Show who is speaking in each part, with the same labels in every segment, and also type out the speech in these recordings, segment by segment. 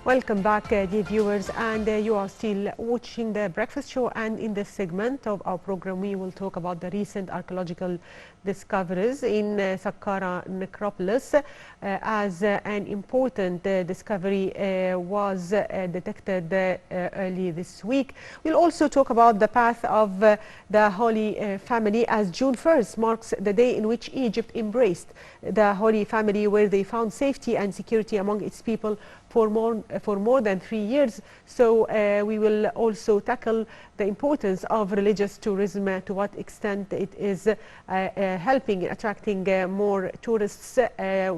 Speaker 1: Welcome back, dear viewers, and you are still watching the breakfast show. And in this segment of our program, we will talk about the recent archaeological discoveries in Saqqara necropolis, as an important discovery was detected early this week. We'll also talk about the path of the Holy Family, as June 1st marks the day in which Egypt embraced the Holy Family, where they found safety and security among its people for more than 3 years. So we will also tackle the importance of religious tourism, to what extent it is helping attracting more tourists.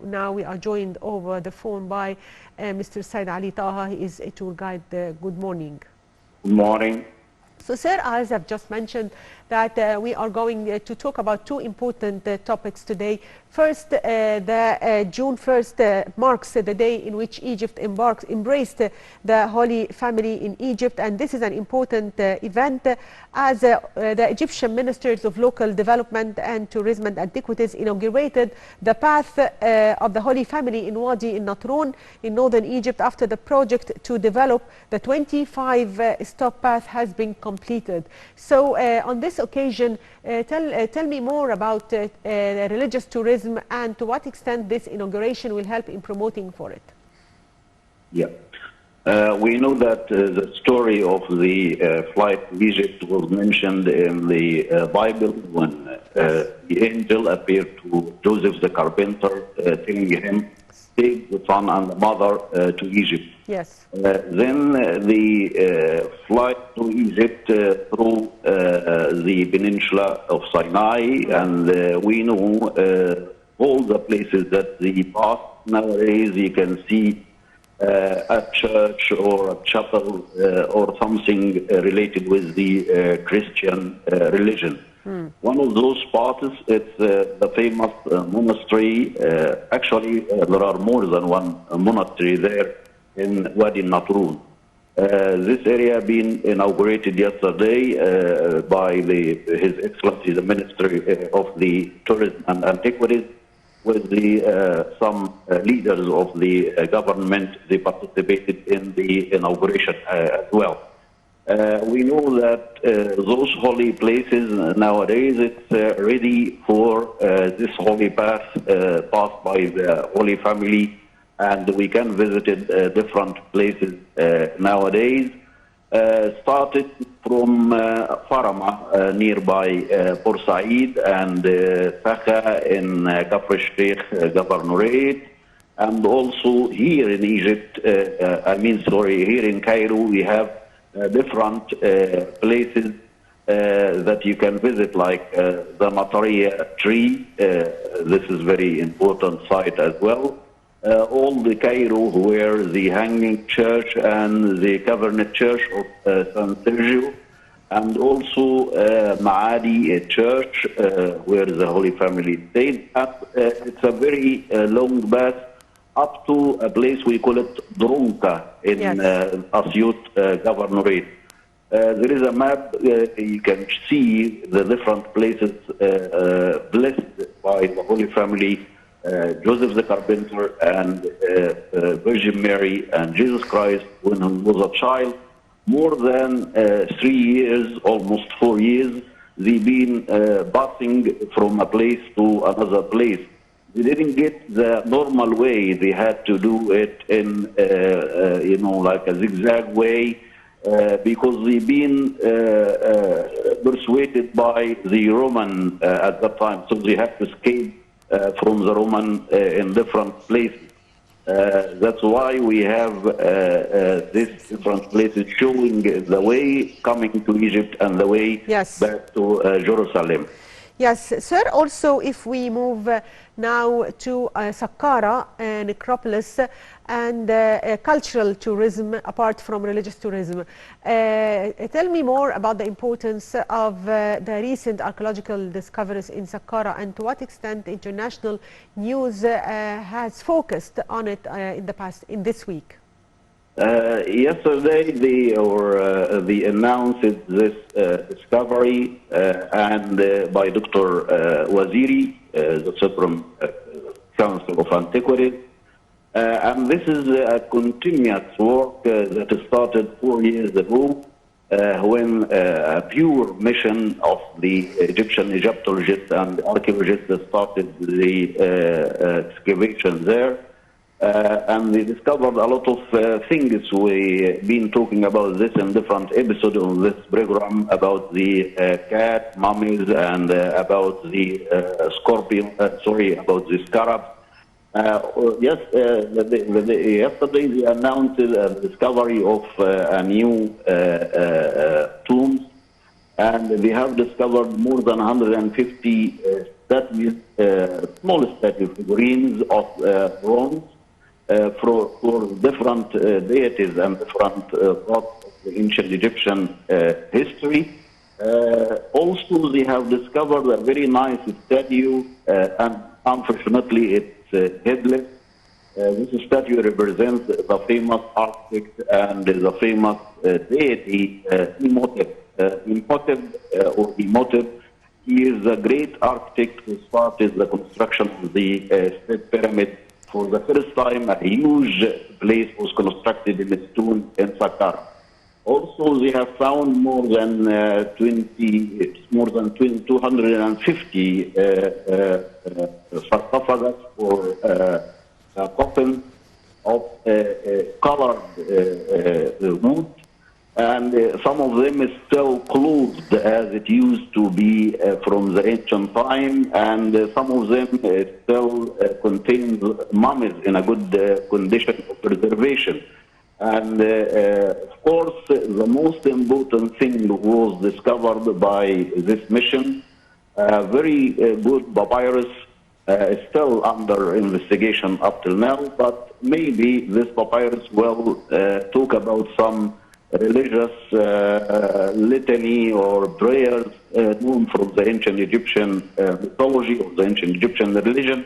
Speaker 1: Now we are joined over the phone by Mr. Said Ali Taha. He is a tour guide. Good morning.
Speaker 2: Good morning.
Speaker 1: So, sir, as I've just mentioned, that we are going to talk about two important topics today. First, the June 1st marks the day in which Egypt embraced the Holy Family in Egypt, and this is an important event, as the Egyptian ministers of local development and tourism and antiquities inaugurated the path of the Holy Family in Wadi in Natrun in northern Egypt after the project to develop the 25-stop path has been completed. So on this occasion, tell me more about religious tourism and to what extent this inauguration will help in promoting for it.
Speaker 2: Yeah. We know that the story of the flight to Egypt was mentioned in the Bible when the angel appeared to Joseph the carpenter, telling him, take the son and the mother to Egypt.
Speaker 1: Yes.
Speaker 2: Then the flight to Egypt through the peninsula of Sinai, and we know all the places that they pass. Nowadays you can see a church or a chapel or something related with the Christian religion. One of those spots, it's the famous monastery. Actually, there are more than one monastery there in Wadi Natrun. This area been inaugurated yesterday by His Excellency, the Ministry of the Tourism and Antiquities, with some leaders of the government. They participated in the inauguration as well. We know that those holy places nowadays, it's ready for this holy path passed by the Holy Family, and we can visit it, different places nowadays. Started from Farama, nearby Port Said, and Taha in Kafr Sheikh Governorate, and also here in Egypt, here in Cairo, we have different places that you can visit, like the Mataria tree. This is very important site as well. All the Cairo, where the hanging church and the covenant church of San Sergio, and also Maadi church, where the Holy Family stayed. It's a very long path up to a place we call it Dronka in Asyut Governorate. There is a map. You can see the different places blessed by the Holy Family, Joseph the carpenter, and Virgin Mary, and Jesus Christ when he was a child. More than 3 years, almost 4 years, they've been passing from a place to another place. They didn't get the normal way. They had to do it in, like a zigzag way, because they've been persuaded by the Roman at that time. So they had to escape from the Roman in different places. That's why we have these different places showing the way coming to Egypt and the way back to Jerusalem.
Speaker 1: Yes, sir. Also, if we move now to Saqqara necropolis and cultural tourism apart from religious tourism, tell me more about the importance of the recent archaeological discoveries in Saqqara, and to what extent international news has focused on it in this week.
Speaker 2: Yesterday, they announced this discovery and by Dr. Waziri, the Supreme Council of Antiquities, And this is a continuous work that started 4 years ago when a pure mission of the Egyptian Egyptologists and archaeologists started the excavation there. And they discovered a lot of things. We've been talking about this in different episodes on this program about the cat mummies and about the scorpion, about the scarab. Yesterday they announced the discovery of a new tomb, and they have discovered more than 150 statues, small statue figurines of bronze for different deities and different parts of the ancient Egyptian history. Also, they have discovered a very nice statue, and unfortunately it's headless. This statue represents the famous architect and the famous deity Imhotep. Imhotep. He is a great architect who started the construction of the State Pyramid. For the first time, a huge place was constructed in stone in Saqqara. Also, they have found more than 250 sarcophagus or coffins of colored wood, and some of them is still closed as it used to be from the ancient time, and some of them still contain mummies in a good condition of preservation. And of course, the most important thing was discovered by this mission. A very good papyrus is still under investigation up till now, but maybe this papyrus will talk about some religious litany or prayers known from the ancient Egyptian mythology or the ancient Egyptian religion.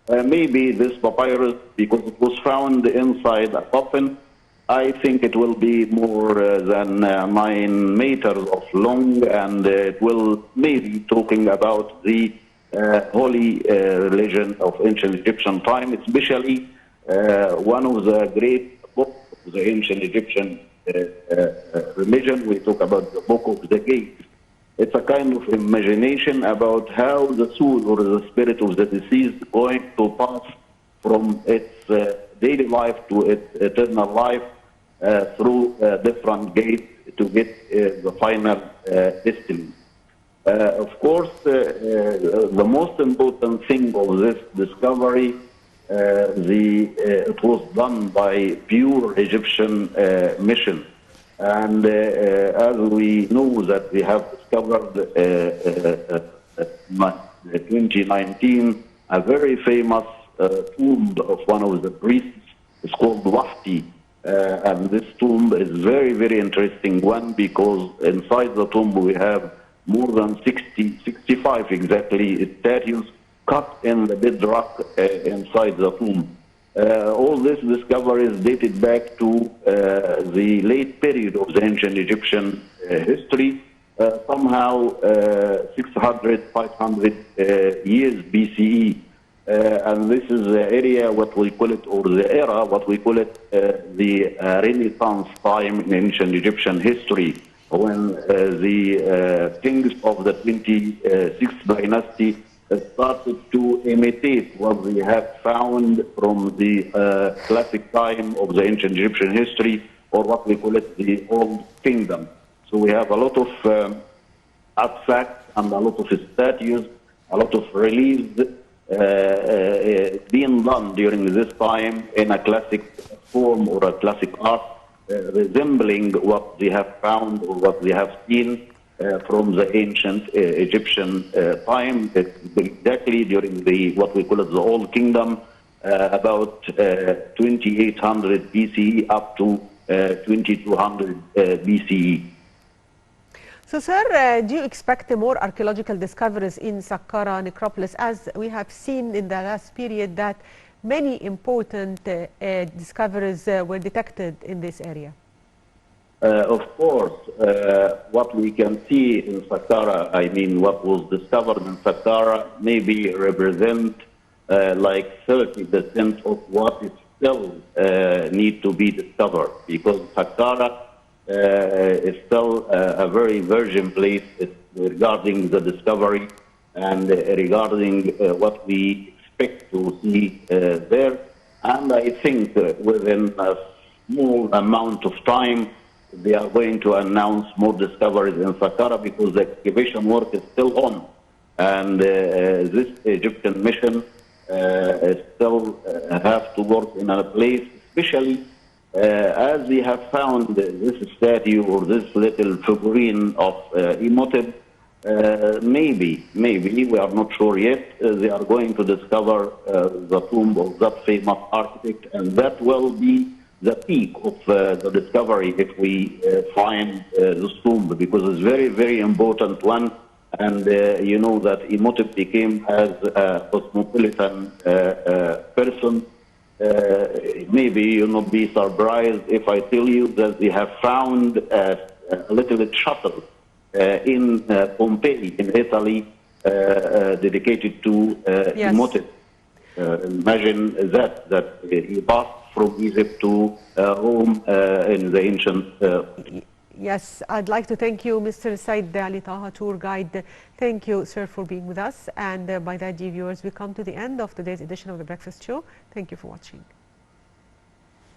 Speaker 2: Maybe this papyrus, because it was found inside a coffin, I think it will be more than 9 meters of long, and it will maybe talking about the holy religion of ancient Egyptian time, especially one of the great books of the ancient Egyptian religion. We talk about the Book of the Gates. It's a kind of imagination about how the soul or the spirit of the deceased going to pass from its daily life to its eternal life through different gates to get the final destiny. Of course, the most important thing of this discovery, it was done by pure Egyptian mission. And as we know that we have discovered in 2019 a very famous tomb of one of the priests. It's called Wahti. And this tomb is very, very interesting one, because inside the tomb we have more than 65 exactly statues cut in the bedrock inside the tomb. All these discoveries dated back to the late period of the ancient Egyptian history, somehow 600, 500 years BCE. And this is the area, what we call it, or the era, what we call it, the Renaissance time in ancient Egyptian history, when the kings of the 26th dynasty started to imitate what they have found from the classic time of the ancient Egyptian history, or what we call it, the Old Kingdom. So we have a lot of artifacts and a lot of statues, a lot of reliefs being done during this time in a classic form or a classic art, resembling what they have found or what they have seen from the ancient Egyptian time, exactly during the what we call it the Old Kingdom, about 2800 BCE up to 2200 BCE.
Speaker 1: So, sir, do you expect more archaeological discoveries in Saqqara necropolis, as we have seen in the last period that many important discoveries were detected in this area?
Speaker 2: Of course, what we can see in Saqqara, I mean, what was discovered in Saqqara maybe represent like 30% of what is still need to be discovered, because Saqqara is still a very virgin place regarding the discovery and regarding what we expect to see there. And I think within a small amount of time, they are going to announce more discoveries in Saqqara, because the excavation work is still on. And this Egyptian mission still have to work in a place, especially as we have found this statue or this little figurine of Imhotep. Maybe, we are not sure yet, they are going to discover the tomb of that famous architect, and that will be the peak of the discovery if we find this tomb, because it's very, very important one. And you know that Imhotep became as a cosmopolitan person. Maybe you'll not be surprised if I tell you that they have found a little shuttle in Pompeii, in Italy, dedicated to
Speaker 1: Yes.
Speaker 2: Imhotep. Imagine that he passed from Egypt to Rome in the ancient.
Speaker 1: Yes, I'd like to thank you, Mr. Said Ali Taha, tour guide. Thank you, sir, for being with us. And by that, dear viewers, we come to the end of today's edition of The Breakfast Show. Thank you for watching.